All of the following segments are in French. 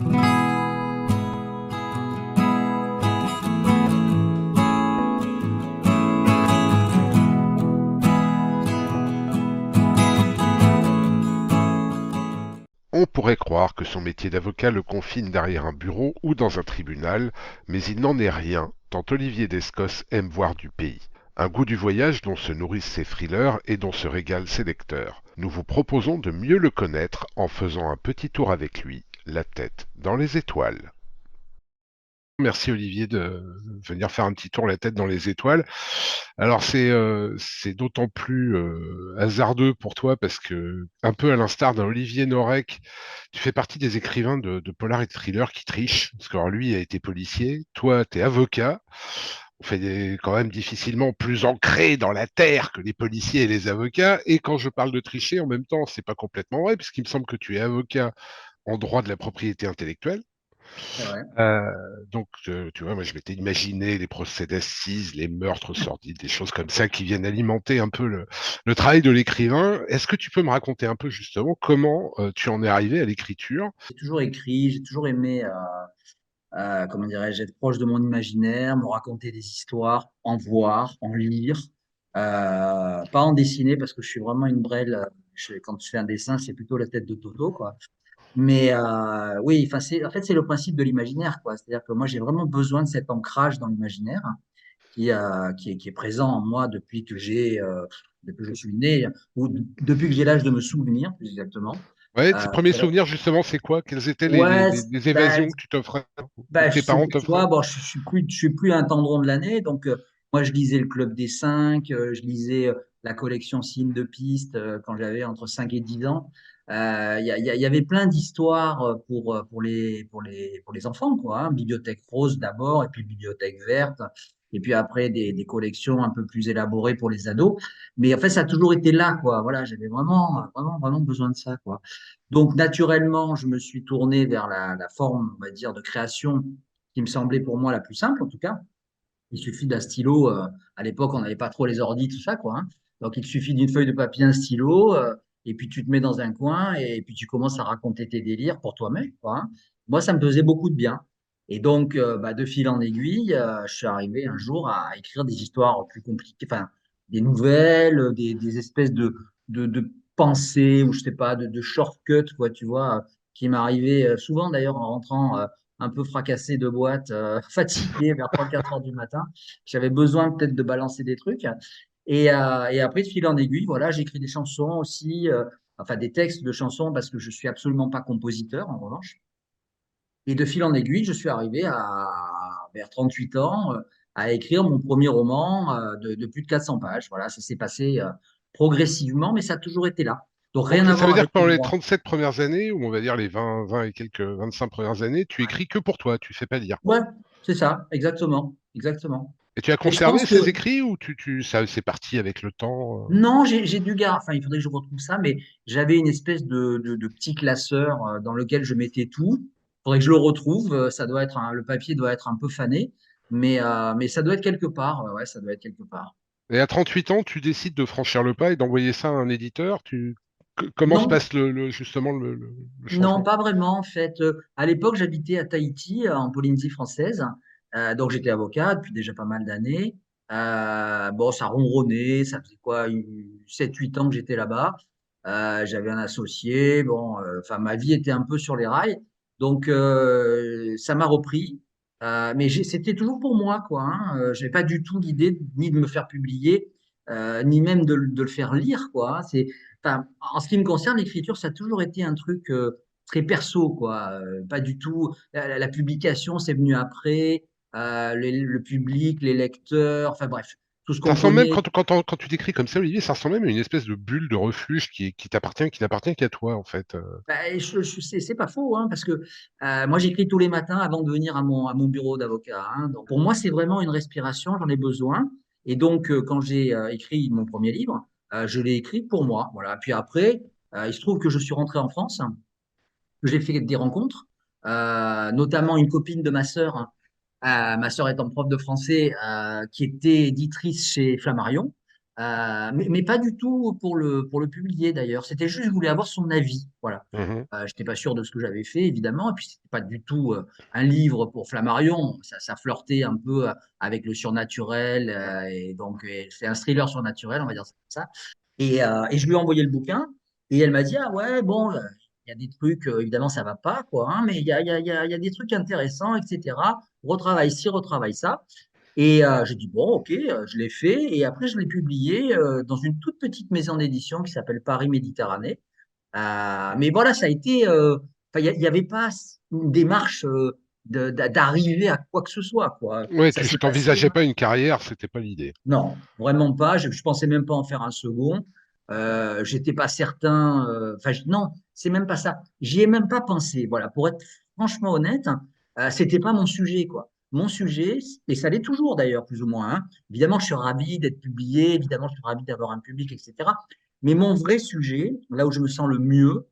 On pourrait croire que son métier d'avocat le confine derrière un bureau ou dans un tribunal, mais il n'en est rien, tant Olivier Descos aime voir du pays. Un goût du voyage dont se nourrissent ses thrillers et dont se régalent ses lecteurs. Nous vous proposons de mieux le connaître en faisant un petit tour avec lui, la tête dans les étoiles. Merci Olivier de venir faire un petit tour la tête dans les étoiles. Alors c'est d'autant plus hasardeux pour toi parce que, un peu à l'instar d'un Olivier Norek, tu fais partie des écrivains de polar et de thriller qui trichent. Parce que alors, lui a été policier, toi t'es avocat. On fait quand même difficilement plus ancré dans la terre que les policiers et les avocats. Et quand je parle de tricher, en même temps, c'est pas complètement vrai, puisqu'il me semble que tu es avocat en droit de la propriété intellectuelle. C'est vrai. Tu vois, moi, je m'étais imaginé les procès d'assises, les meurtres sordides, des choses comme ça qui viennent alimenter un peu le travail de l'écrivain. Est-ce que tu peux me raconter un peu justement comment tu en es arrivé à l'écriture? J'ai toujours écrit, j'ai toujours aimé, comment dirais-je, être proche de mon imaginaire, me raconter des histoires, en voir, en lire, pas en dessiner parce que je suis vraiment une brêle. Quand je fais un dessin, c'est plutôt la tête de Toto, quoi. Mais oui, enfin, en fait, c'est le principe de l'imaginaire, quoi. C'est-à-dire que moi, j'ai vraiment besoin de cet ancrage dans l'imaginaire qui est présent en moi depuis que je suis né, ou depuis que j'ai l'âge de me souvenir, plus exactement. Ouais, tes Euh, premiers souvenirs justement, c'est quoi? Quelles étaient ouais, les bah, évasions que tu t'offrais ou que tes parents tu t'offraient? vois, bon, je suis plus un tendron de l'année, donc moi je lisais le Club des Cinq, je lisais la collection Signes de Piste quand j'avais entre 5 et 10 ans. Il y avait plein d'histoires pour les enfants, quoi, hein. Bibliothèque rose d'abord, et puis Bibliothèque verte, et puis après des collections un peu plus élaborées pour les ados. Mais en fait, ça a toujours été là, quoi. Voilà, j'avais vraiment besoin de ça, quoi. Donc, naturellement, je me suis tourné vers la forme, on va dire, de création qui me semblait pour moi la plus simple, en tout cas. Il suffit d'un stylo. À l'époque, on n'avait pas trop les ordi, tout ça, quoi, hein. Donc, il te suffit d'une feuille de papier, un stylo, et puis tu te mets dans un coin, et puis tu commences à raconter tes délires pour toi-même, quoi, hein. Moi, ça me faisait beaucoup de bien. Et donc, de fil en aiguille, je suis arrivé un jour à écrire des histoires plus compliquées, enfin, des nouvelles, des espèces de pensées, ou je sais pas, de shortcuts, quoi, tu vois, qui m'arrivaient souvent d'ailleurs en rentrant un peu fracassé de boîte, fatigué vers 3 4 heures du matin. J'avais besoin peut-être de balancer des trucs. Et après, de fil en aiguille, voilà, j'écris des chansons aussi, enfin des textes de chansons parce que je suis absolument pas compositeur en revanche. Et de fil en aiguille, je suis arrivé vers 38 ans à écrire mon premier roman de plus de 400 pages. Voilà, ça s'est passé progressivement, mais ça a toujours été là. Donc rien Donc à ça voir veut dire avec que pendant le les droit. 37 premières années, ou on va dire les 20 et quelques 25 premières années, tu écris que pour toi, tu fais pas lire. Ouais, c'est ça, exactement, exactement. Et tu as Et je conservé pense ces que écrits ou ça c'est parti avec le temps? non, j'ai dû garder, enfin, il faudrait que je retrouve ça, mais j'avais une espèce de petit classeur dans lequel je mettais tout. Il faudrait que je le retrouve. Ça doit être le papier doit être un peu fané, mais ça doit être quelque part. Ouais, ça doit être quelque part. Et à 38 ans, tu décides de franchir le pas et d'envoyer ça à un éditeur. Comment se Non, passe justement le non, changement? pas vraiment. En fait, à l'époque, j'habitais à Tahiti, en Polynésie française. Donc, j'étais avocat depuis déjà pas mal d'années. Bon, ça ronronnait. Ça faisait quoi, 7 8 ans que j'étais là-bas. J'avais un associé. Bon, enfin, ma vie était un peu sur les rails. Donc, ça m'a repris. Mais c'était toujours pour moi, quoi, hein. Je n'avais pas du tout l'idée ni de me faire publier, ni même de le faire lire, quoi, hein. Enfin, en ce qui me concerne, l'écriture, ça a toujours été un truc très perso, quoi. Pas du tout. La publication, c'est venu après. Le public, les lecteurs, enfin bref, tout ce Ça qu'on ressemble même, connaît. quand tu décris comme ça, Olivier, ça ressemble même à une espèce de bulle de refuge qui t'appartient, qui n'appartient qu'à toi, en fait. C'est pas faux, hein, parce que moi, j'écris tous les matins avant de venir à mon bureau d'avocat, hein. Donc, pour moi, c'est vraiment une respiration, j'en ai besoin. Et donc, quand j'ai écrit mon premier livre, je l'ai écrit pour moi. Voilà. Puis après, il se trouve que je suis rentré en France, que j'ai fait des rencontres, notamment une copine de ma sœur étant prof de français, qui était éditrice chez Flammarion. Mais pas du tout pour le publier d'ailleurs. C'était juste, je voulais avoir son avis. Voilà. Mhm. Je n'étais pas sûr de ce que j'avais fait, évidemment. Et puis, c'était pas du tout un livre pour Flammarion. Ça flirtait un peu avec le surnaturel. Et donc, c'est un thriller surnaturel, on va dire ça comme ça. Et je lui ai envoyé le bouquin. Et elle m'a dit, ah ouais, bon, il y a des trucs, évidemment, ça va pas, quoi, hein, mais il y a des trucs intéressants, etc. Retravaille ci, retravaille ça. Et j'ai dit, bon, ok, je l'ai fait. Et après, je l'ai publié dans une toute petite maison d'édition qui s'appelle Paris Méditerranée. Mais voilà, ça a été. Enfin, il n'y avait pas une démarche d'arriver à quoi que ce soit, quoi. Ouais, Ça tu s'est passé. t'envisageais pas une carrière, c'était pas l'idée. Non, vraiment pas. Je ne pensais même pas en faire un second. J'étais pas certain. Enfin, non, c'est même pas ça. J'y ai même pas pensé. Voilà, pour être franchement honnête, c'était pas mon sujet, quoi. Mon sujet, et ça l'est toujours d'ailleurs, plus ou moins, hein. Évidemment, je suis ravi d'être publié. Évidemment, je suis ravi d'avoir un public, etc. Mais mon vrai sujet, là où je me sens le mieux,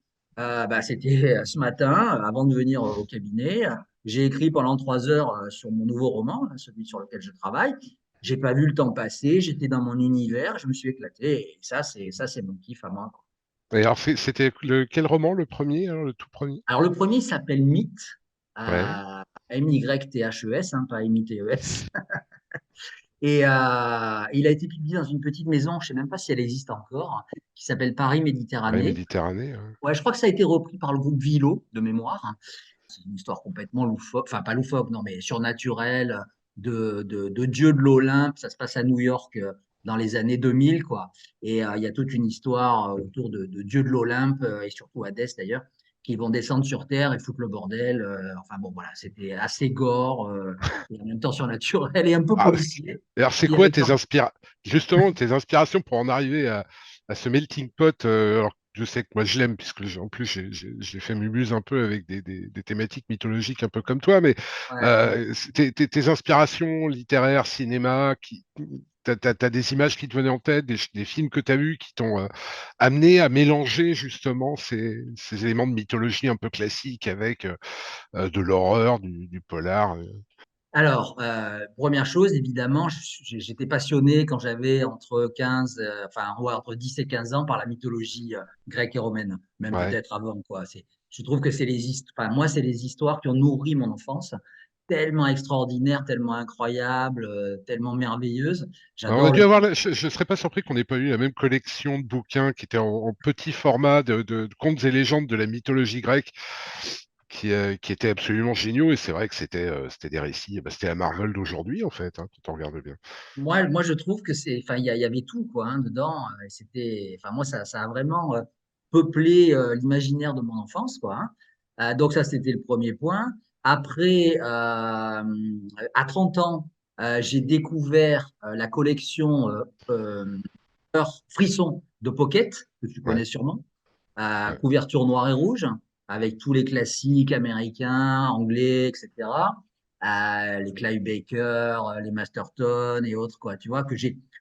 c'était ce matin, avant de venir au cabinet. J'ai écrit pendant 3 heures sur mon nouveau roman, là, celui sur lequel je travaille. J'ai pas vu le temps passer, j'étais dans mon univers, je me suis éclaté. Et ça, c'est mon kiff à moi, quoi. Et alors, c'était quel roman, le premier, alors, le tout premier? Alors, le premier s'appelle Mythe, Ouais, Mythes, hein, pas M-I-T-E-S. Et il a été publié dans une petite maison, je sais même pas si elle existe encore, qui s'appelle Paris ouais, Méditerranée. Méditerranée. Ouais. Ouais, je crois que ça a été repris par le groupe Vilo, de mémoire. C'est une histoire complètement loufoque, enfin pas loufoque, non, mais surnaturelle, de dieux de l'Olympe. Ça se passe à New York dans les années 2000, quoi. Et il y a toute une histoire autour de dieux de l'Olympe, et surtout Hadès d'ailleurs, qui vont descendre sur Terre et foutre le bordel. Enfin bon, voilà, c'était assez gore, et en même temps surnaturel et un peu Ah, policier. alors, c'est Il y quoi avait quand justement tes inspirations pour en arriver à ce melting pot? Alors, je sais que moi je l'aime, puisque en plus j'ai fait mumuse un peu avec des thématiques mythologiques un peu comme toi, mais ouais. tes inspirations littéraires, cinéma, t'as des images qui te venaient en tête, des films que t'as vus qui t'ont amené à mélanger justement ces éléments de mythologie un peu classiques avec de l'horreur, du polar. Alors, première chose, évidemment, j'étais passionné quand j'avais entre 15, enfin, ouais, entre 10 et 15 ans par la mythologie grecque et romaine, même Ouais. peut-être avant, quoi. Je trouve que enfin, moi, c'est les histoires qui ont nourri mon enfance, tellement extraordinaires, tellement incroyables, tellement merveilleuses. Alors, on a J'adore dû les. avoir, je ne serais pas surpris qu'on n'ait pas eu la même collection de bouquins qui étaient en petit format de contes et légendes de la mythologie grecque qui étaient absolument géniaux. Et c'est vrai que c'était des récits, bah, c'était la Marvel d'aujourd'hui en fait, hein, quand on regarde bien. Moi, je trouve que enfin, il y avait tout, quoi, hein, dedans. Et enfin, moi, ça a vraiment peuplé l'imaginaire de mon enfance, quoi, hein. Donc ça, c'était le premier point. Après, à 30 ans, j'ai découvert la collection Frisson de Pocket, que tu Ouais, connais sûrement, à ouais. couverture noire et rouge, avec tous les classiques américains, anglais, etc. Les Clive Baker, les Masterton et autres, quoi. Tu vois,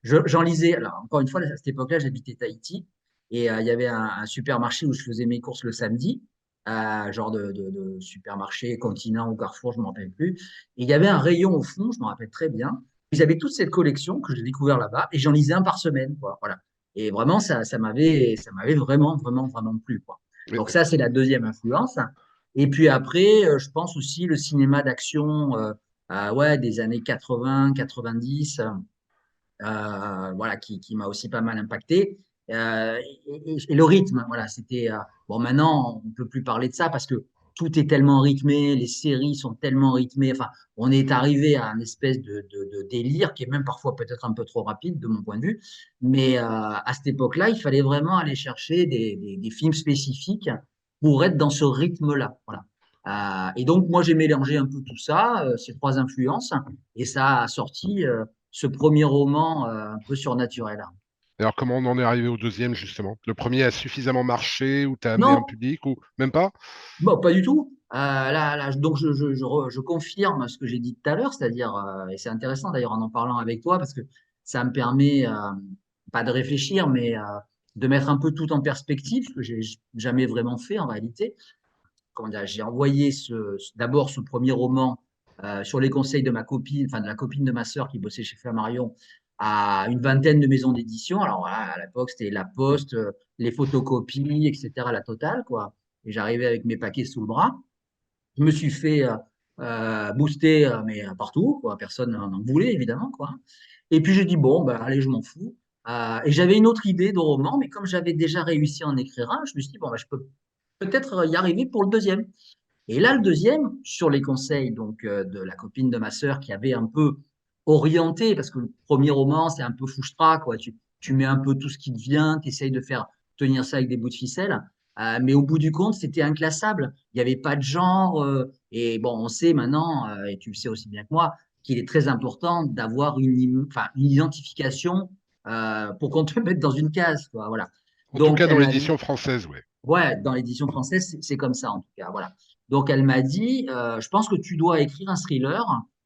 j'en lisais. Alors, encore une fois, à cette époque-là, j'habitais Tahiti et il y avait un supermarché où je faisais mes courses le samedi, genre de supermarché, Continent ou Carrefour, je ne me rappelle plus. Et il y avait un rayon au fond, je me rappelle très bien. Ils avaient toute cette collection que j'ai découvert là-bas et j'en lisais un par semaine, quoi. Voilà. Et vraiment, ça m'avait vraiment, vraiment, vraiment plu, quoi. Mais, Donc ça, c'est la deuxième influence. Et puis après, je pense aussi le cinéma d'action ouais, des années 80, 90, voilà, qui m'a aussi pas mal impacté. Et le rythme, voilà, c'était bon. Maintenant, on peut plus parler de ça parce que tout est tellement rythmé, les séries sont tellement rythmées. Enfin, on est arrivé à un espèce de délire qui est même parfois peut-être un peu trop rapide de mon point de vue. Mais à cette époque-là, il fallait vraiment aller chercher des films spécifiques pour être dans ce rythme-là. Voilà. Et donc, moi, j'ai mélangé un peu tout ça, ces trois influences, et ça a sorti ce premier roman un peu surnaturel. alors, comment on en est arrivé au deuxième justement? Le premier a suffisamment marché ou t'as amené un Non, public ou même pas? bon, pas du tout. Donc je confirme ce que j'ai dit tout à l'heure, c'est-à-dire, et c'est intéressant d'ailleurs en parlant avec toi, parce que ça me permet pas de réfléchir, mais de mettre un peu tout en perspective, ce que j'ai jamais vraiment fait en réalité. Comment dire, j'ai envoyé d'abord ce premier roman sur les conseils de ma copine, enfin de la copine de ma sœur qui bossait chez Flammarion, à une vingtaine de maisons d'édition. Alors voilà, à l'époque, c'était la poste, les photocopies, etc., la totale, quoi. Et j'arrivais avec mes paquets sous le bras. Je me suis fait booster, mais partout, quoi. Personne n'en voulait, évidemment, quoi. Et puis j'ai dit, bon, ben, allez, je m'en fous. Et j'avais une autre idée de roman, mais comme j'avais déjà réussi à en écrire un, je me suis dit, bon, ben, je peux peut-être y arriver pour le deuxième. Et là, le deuxième, sur les conseils donc de la copine de ma sœur qui avait un peu orienté, parce que le premier roman, c'est un peu fouche-tra, quoi. Tu mets un peu tout ce qui te vient, tu essayes de faire tenir ça avec des bouts de ficelle. Mais au bout du compte, c'était inclassable. Il n'y avait pas de genre. Et bon, on sait maintenant, et tu le sais aussi bien que moi, qu'il est très important d'avoir enfin, une identification pour qu'on te mette dans une case, quoi. Voilà. En tout Donc, cas, dans elle m'a dit, l'édition française, ouais. ouais, dans l'édition française, c'est comme ça en tout cas. Voilà. Donc elle m'a dit, je pense que tu dois écrire un thriller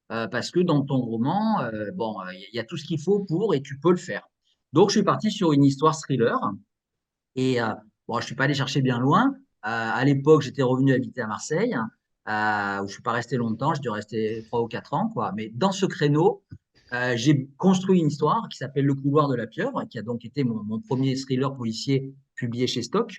parce que dans ton roman, bon, il y a tout ce qu'il faut pour et tu peux le faire. Donc je suis parti sur une histoire thriller et bon, je suis pas allé chercher bien loin. À l'époque, j'étais revenu habiter à Marseille où je suis pas resté longtemps, j'ai dû rester 3 ou 4 ans quoi. Mais dans ce créneau, j'ai construit une histoire qui s'appelle Le couloir de la pieuvre, qui a donc été mon premier thriller policier publié chez Stock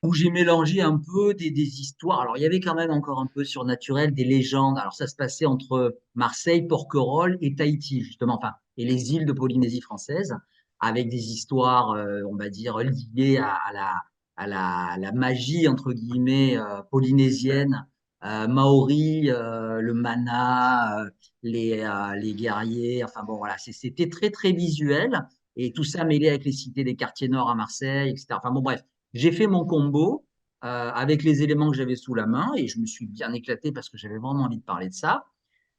où j'ai mélangé un peu des histoires. Alors, il y avait quand même encore un peu surnaturel, des légendes. Alors, ça se passait entre Marseille, Porquerolles et Tahiti, justement, enfin, et les îles de Polynésie française, avec des histoires, on va dire, liées à la magie, entre guillemets, polynésienne, maori, le mana, les guerriers. Enfin, bon, voilà, c'était très, très visuel. Et tout ça mêlé avec les cités des quartiers nord à Marseille, etc. Enfin, bon, bref. J'ai fait mon combo avec les éléments que j'avais sous la main et je me suis bien éclaté parce que j'avais vraiment envie de parler de ça.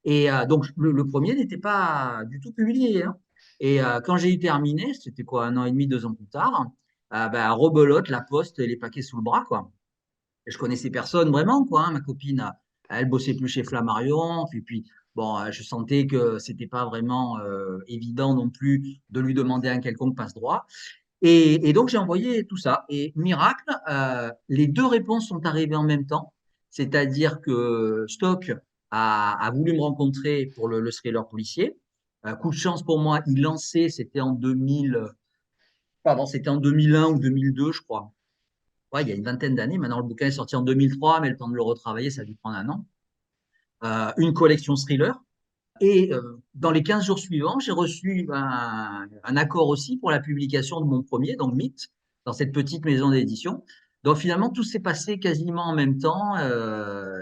Et donc, le premier n'était pas du tout publié, hein. Et quand j'ai eu terminé, c'était quoi, 1 an et demi, 2 ans plus tard, bah, rebelote, la poste et les paquets sous le bras, quoi. Et je connaissais personne vraiment, quoi, hein. Ma copine, elle bossait plus chez Flammarion. Puis bon, je sentais que c'était pas vraiment évident non plus de lui demander un quelconque passe-droit. Et donc, j'ai envoyé tout ça. Et miracle, les deux réponses sont arrivées en même temps. C'est-à-dire que Stock a voulu me rencontrer pour le thriller policier. Coup de chance pour moi, il lançait, c'était en 2000, pardon, c'était en 2001 ou 2002, je crois. Ouais, il y a une vingtaine d'années. Maintenant, le bouquin est sorti en 2003, mais le temps de le retravailler, ça a dû prendre un an. Une collection thriller. Et dans les 15 jours suivants, j'ai reçu un accord aussi pour la publication de mon premier, donc Mythe, dans cette petite maison d'édition. Donc finalement, tout s'est passé quasiment en même temps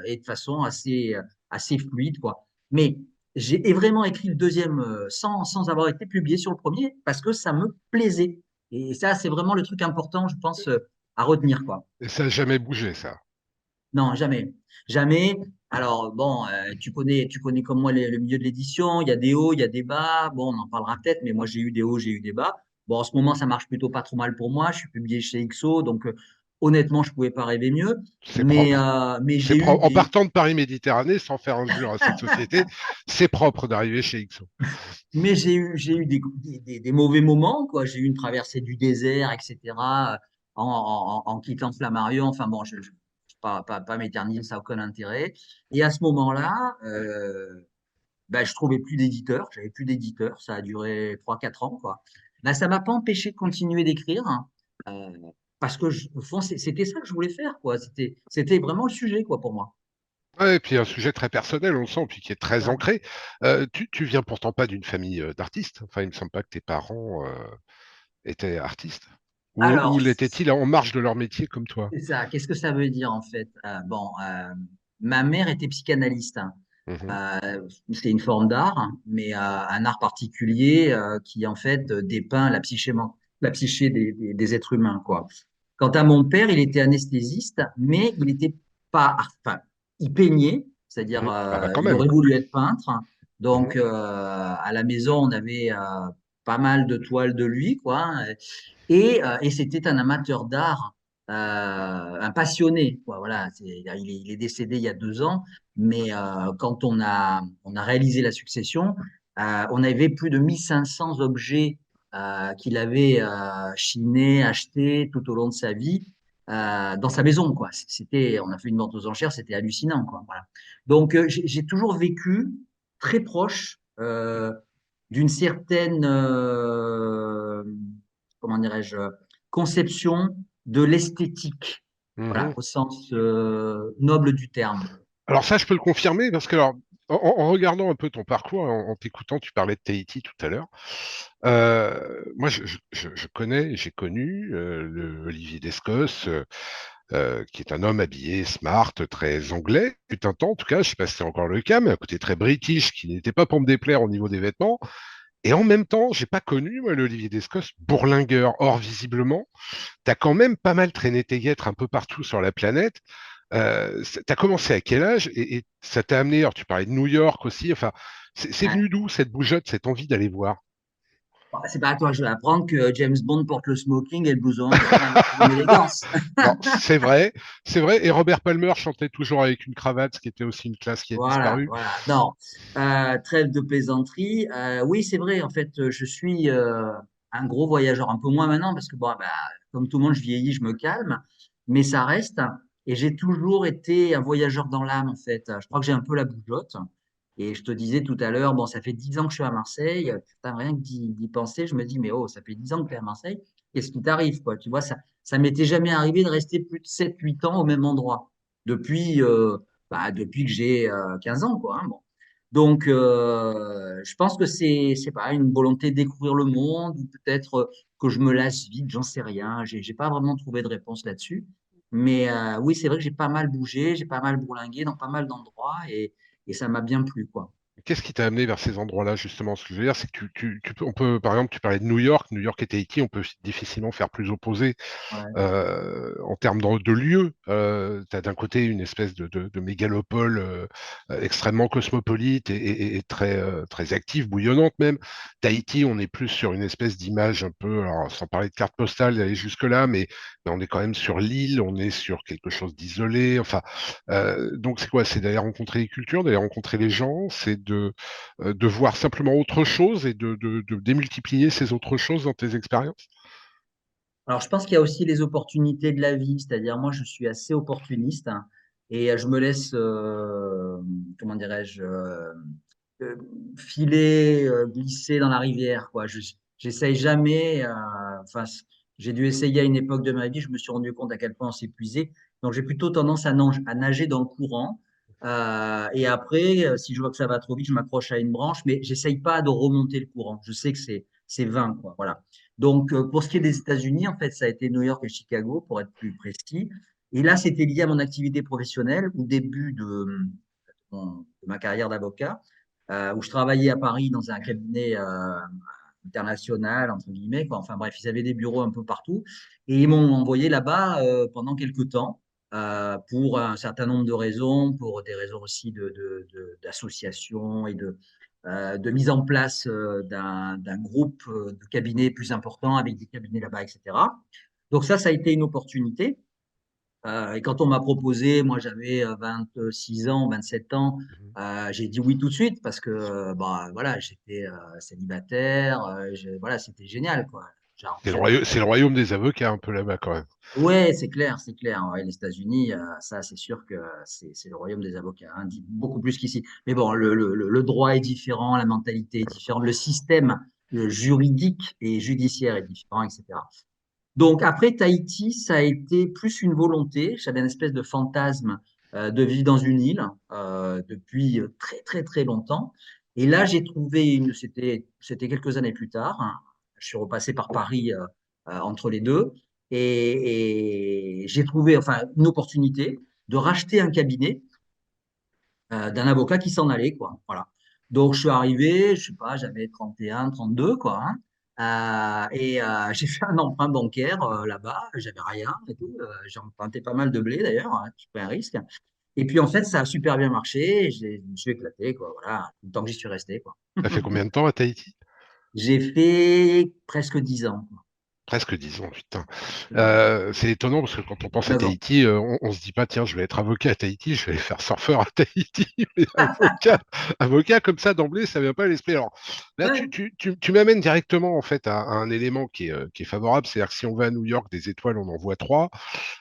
et de façon assez fluide, quoi. Mais j'ai vraiment écrit le deuxième sans avoir été publié sur le premier parce que ça me plaisait. Et ça, c'est vraiment le truc important, je pense, à retenir, quoi. Et ça n'a jamais bougé, ça. Non, jamais. Jamais. Alors, bon, tu connais comme moi le milieu de l'édition. Il y a des hauts, il y a des bas. Bon, on en parlera peut-être, mais moi, j'ai eu des hauts, j'ai eu des bas. Bon, en ce moment, ça marche plutôt pas trop mal pour moi. Je suis publié chez XO, donc honnêtement, je pouvais pas rêver mieux. C'est Mais, propre. euh, mais C'est j'ai eu propre. En des, partant de Paris-Méditerranée, sans faire injure à cette société, c'est propre d'arriver chez XO. mais j'ai eu des mauvais moments, quoi. J'ai eu une traversée du désert, etc. En quittant Flammarion. Enfin bon, je pas m'éterniser, ça n'a aucun intérêt. Et à ce moment-là, ben, je trouvais plus d'éditeur, j'avais plus d'éditeur, ça a duré 3 4 ans, quoi. Ben, ça m'a pas empêché de continuer d'écrire, hein, euh, parce que au fond, c'était ça que je voulais faire, quoi. C'était vraiment le sujet, quoi, pour moi. Ouais, et puis un sujet très personnel, on le sent, puis qui est très Ça. ancré. Tu viens pourtant pas d'une famille d'artistes. Enfin, il me semble pas que tes parents étaient artistes. Ou Alors, l'étaient-ils en marge de leur métier comme toi? c'est ça. Qu'est-ce que ça veut dire, en fait? Bon, ma mère était psychanalyste, hein. Mhm. C'est une forme d'art, hein, mais un art particulier qui, en fait, dépeint la psyché des êtres humains, quoi. Quant à mon père, il était anesthésiste, mais il n'était pas, enfin, il peignait, c'est-à-dire Mhm. Ah bah quand il même. aurait voulu être peintre. Donc Mhm. à la maison, on avait pas mal de toiles de lui, quoi. Et c'était un amateur d'art, un passionné, quoi. Voilà, il est décédé il y a 2 ans, mais quand on a réalisé la succession, on avait plus de 1500 objets qu'il avait chiné, acheté tout au long de sa vie dans sa maison, quoi. On a fait une vente aux enchères, c'était hallucinant, quoi. Voilà. Donc, j'ai toujours vécu très proche d'une certaine, comment dirais-je, conception de l'esthétique, voilà, Mhm. au sens noble du terme. Alors ça, je peux le confirmer parce que alors, en regardant un peu ton parcours, en t'écoutant, tu parlais de Tahiti tout à l'heure. Moi, je connais, j'ai connu le Olivier Descos, qui est un homme habillé smart, très anglais, fut un temps en tout cas, je sais pas si c'est encore le cas, mais un côté très british, qui n'était pas pour me déplaire au niveau des vêtements. Et en même temps, j'ai pas connu, moi, le Olivier Descos bourlingueur. Or, visiblement, tu as quand même pas mal traîné tes guêtres un peu partout sur la planète. Tu as commencé à quel âge et ça t'a amené, alors tu parlais de New York aussi, enfin, c'est Ouais. venu d'où cette bougeotte, cette envie d'aller voir? Bon, c'est pas à toi que je vais apprendre que James Bond porte le smoking et le blouson, c'est quand même une élégance. Non, c'est vrai. Et Robert Palmer chantait toujours avec une cravate, ce qui était aussi une classe qui a Voilà, disparu. voilà. Non, trêve de plaisanterie. Oui, c'est vrai. En fait, je suis un gros voyageur, un peu moins maintenant parce que bon, bah, comme tout le monde, je vieillis, je me calme, mais ça reste. Et j'ai toujours été un voyageur dans l'âme, en fait. Je crois que j'ai un peu la bougeotte. Et je te disais tout à l'heure, bon, ça fait 10 ans que je suis à Marseille. Putain, rien que d'y penser, je me dis, mais oh, ça fait 10 ans que tu es à Marseille. Qu'est-ce qui t'arrive, quoi? Tu vois, ça m'était jamais arrivé de rester plus de 7, 8 ans au même endroit. Depuis, depuis que j'ai 15 ans, quoi, hein, bon. Donc, je pense que c'est pas une volonté de découvrir le monde ou peut-être que je me lasse vite, j'en sais rien. J'ai pas vraiment trouvé de réponse là-dessus. Mais oui, c'est vrai que j'ai pas mal bougé, j'ai pas mal bourlingué dans pas mal d'endroits et ça m'a bien plu, quoi. Qu'est-ce qui t'a amené vers ces endroits-là, justement? Ce que je veux dire, c'est que on peut, par exemple, tu parlais de New York et Tahiti, on peut difficilement faire plus opposé. Ouais. En termes de lieux. Tu as d'un côté une espèce de mégalopole extrêmement cosmopolite et très, très active, bouillonnante même. Tahiti, on est plus sur une espèce d'image un peu, alors, sans parler de carte postale, d'aller jusque-là, mais on est quand même sur l'île, on est sur quelque chose d'isolé. Enfin, donc c'est quoi? C'est d'aller rencontrer les cultures, d'aller rencontrer les gens, c'est de voir simplement autre chose et de démultiplier ces autres choses dans tes expériences. Alors, je pense qu'il y a aussi les opportunités de la vie, c'est-à-dire moi, je suis assez opportuniste, hein, et je me laisse, comment dirais-je, euh, filer, glisser dans la rivière, quoi. J'essaye jamais, enfin, j'ai dû essayer à une époque de ma vie, je me suis rendu compte à quel point on s'épuisait. Donc, j'ai plutôt tendance à nager dans le courant. Et après, si je vois que ça va trop vite, je m'accroche à une branche, mais j'essaye pas de remonter le courant. Je sais que c'est vain, quoi. Voilà. Donc, pour ce qui est des États-Unis, en fait, ça a été New York et Chicago, pour être plus précis. Et là, c'était lié à mon activité professionnelle au début de ma carrière d'avocat, où je travaillais à Paris dans un cabinet international, entre guillemets, quoi. Enfin bref, ils avaient des bureaux un peu partout. Et ils m'ont envoyé là-bas pendant quelques temps pour un certain nombre de raisons, pour des raisons aussi d'association et de mise en place d'un groupe de cabinets plus important avec des cabinets là-bas, etc. Donc ça a été une opportunité. Et quand on m'a proposé, moi j'avais 26 ans, 27 ans, j'ai dit oui tout de suite parce que bah, voilà, j'étais célibataire, voilà, c'était génial, quoi. Genre, C'est le royaume des avocats un peu là-bas quand même. ouais, c'est clair, c'est clair. Ouais, les États-Unis, ça c'est sûr que c'est le royaume des avocats, hein, beaucoup plus qu'ici. Mais bon, le droit est différent, la mentalité est différente, le système juridique et judiciaire est différent, etc. Donc après Tahiti, ça a été plus une volonté. J'avais une espèce de fantasme de vivre dans une île depuis très très très longtemps. Et là, j'ai trouvé c'était quelques années plus tard, hein. Je suis repassé par Paris entre les deux et j'ai trouvé enfin une opportunité de racheter un cabinet d'un avocat qui s'en allait, quoi. Voilà. Donc, je suis arrivé, je sais pas, j'avais 31, 32, quoi, hein. J'ai fait un emprunt bancaire là-bas, j'avais rien et tout. J'ai emprunté pas mal de blé d'ailleurs, hein, j'ai pris un risque. Et puis en fait, ça a super bien marché, je me suis éclaté, quoi, voilà, tout le temps que j'y suis resté, quoi. Ça fait combien de temps à Tahiti? J'ai fait presque 10 ans, quoi. Presque 10 ans, putain. Ouais. C'est étonnant parce que quand on pense à 9 ans. Tahiti, on se dit pas, tiens, je vais être avocat à Tahiti, je vais faire surfeur à Tahiti, mais avocat comme ça d'emblée, ça vient pas à l'esprit. Alors là, Ouais, tu m'amènes directement en fait à un élément qui est favorable, c'est-à-dire que si on va à New York, des étoiles, on en voit trois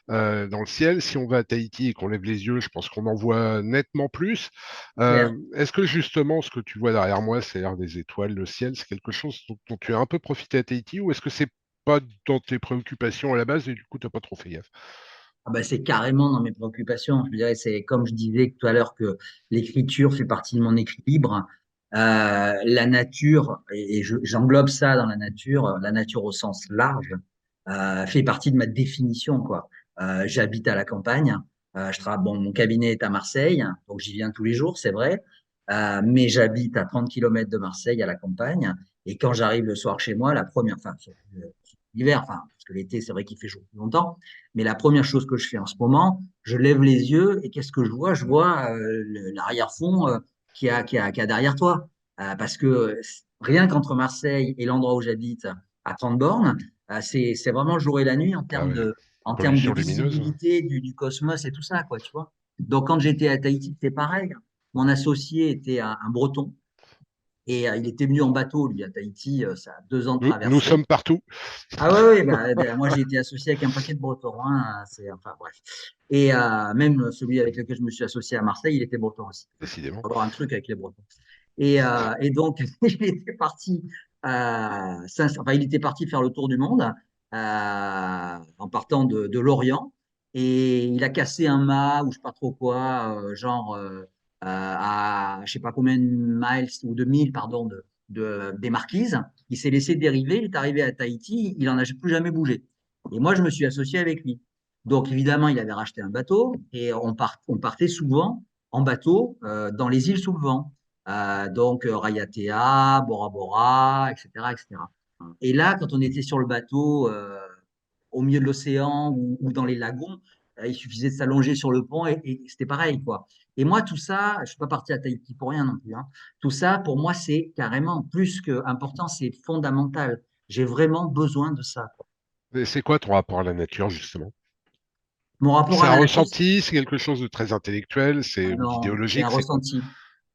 dans le ciel. Si on va à Tahiti et qu'on lève les yeux, je pense qu'on en voit nettement plus. c'est clair. Est-ce que justement, ce que tu vois derrière moi, c'est-à-dire des étoiles, le ciel, c'est quelque chose dont tu as un peu profité à Tahiti, ou est-ce que c'est pas dans tes préoccupations à la base et du coup, t'as pas trop fait gaffe? Ah bah, c'est carrément dans mes préoccupations. Je dirais, c'est comme je disais tout à l'heure que l'écriture fait partie de mon équilibre. La nature, et j'englobe ça dans la nature au sens large, fait partie de ma définition, quoi. J'habite à la campagne. Bon, mon cabinet est à Marseille, donc j'y viens tous les jours, c'est vrai. Mais j'habite à 30 kilomètres de Marseille, à la campagne. Et quand j'arrive le soir chez moi, la première, enfin, l'hiver, enfin, parce que l'été, c'est vrai qu'il fait chaud plus longtemps. Mais la première chose que je fais en ce moment, je lève les yeux et qu'est-ce que je vois? Je vois l'arrière-fond qui a derrière toi. Parce que rien qu'entre Marseille et l'endroit où j'habite, à 30 bornes, c'est vraiment le jour et la nuit Ah ouais, en termes de pollution lumineuse. visibilité du cosmos et tout ça, quoi, tu vois. Donc, quand j'étais à Tahiti, c'était pareil. Mon associé était un Breton et il était venu en bateau, lui, à Tahiti. Ça a 2 ans de Nous traversée. sommes partout, Ah ouais, ouais, moi j'ai été associé avec un paquet de Bretons, hein, enfin bref. Et même celui avec lequel je me suis associé à Marseille, il était breton aussi. décidément. Faut avoir un truc avec les Bretons. Et donc il était parti, enfin il était parti faire le tour du monde en partant de Lorient, et il a cassé un mât ou je sais pas trop quoi, à je sais pas combien de miles ou de milles pardon des Marquises. Il s'est laissé dériver, il est arrivé à Tahiti, il en a plus jamais bougé. Et moi, je me suis associé avec lui. Donc, évidemment, il avait racheté un bateau et on partait souvent en bateau dans les îles sous le vent. Donc, Raiatea, Bora Bora, etc., etc. Et là, quand on était sur le bateau, au milieu de l'océan ou dans les lagons, il suffisait de s'allonger sur le pont et c'était pareil, quoi. Et moi, tout ça, je ne suis pas parti à Tahiti pour rien non plus, hein. Tout ça, pour moi, c'est carrément plus qu'important, c'est fondamental. J'ai vraiment besoin de ça, quoi. Et c'est quoi ton rapport à la nature, justement? Mon rapport C'est à un la nature, ressenti, c'est quelque chose de très intellectuel, c'est ou non, c'est un d'idéologique, c'est quoi? ressenti.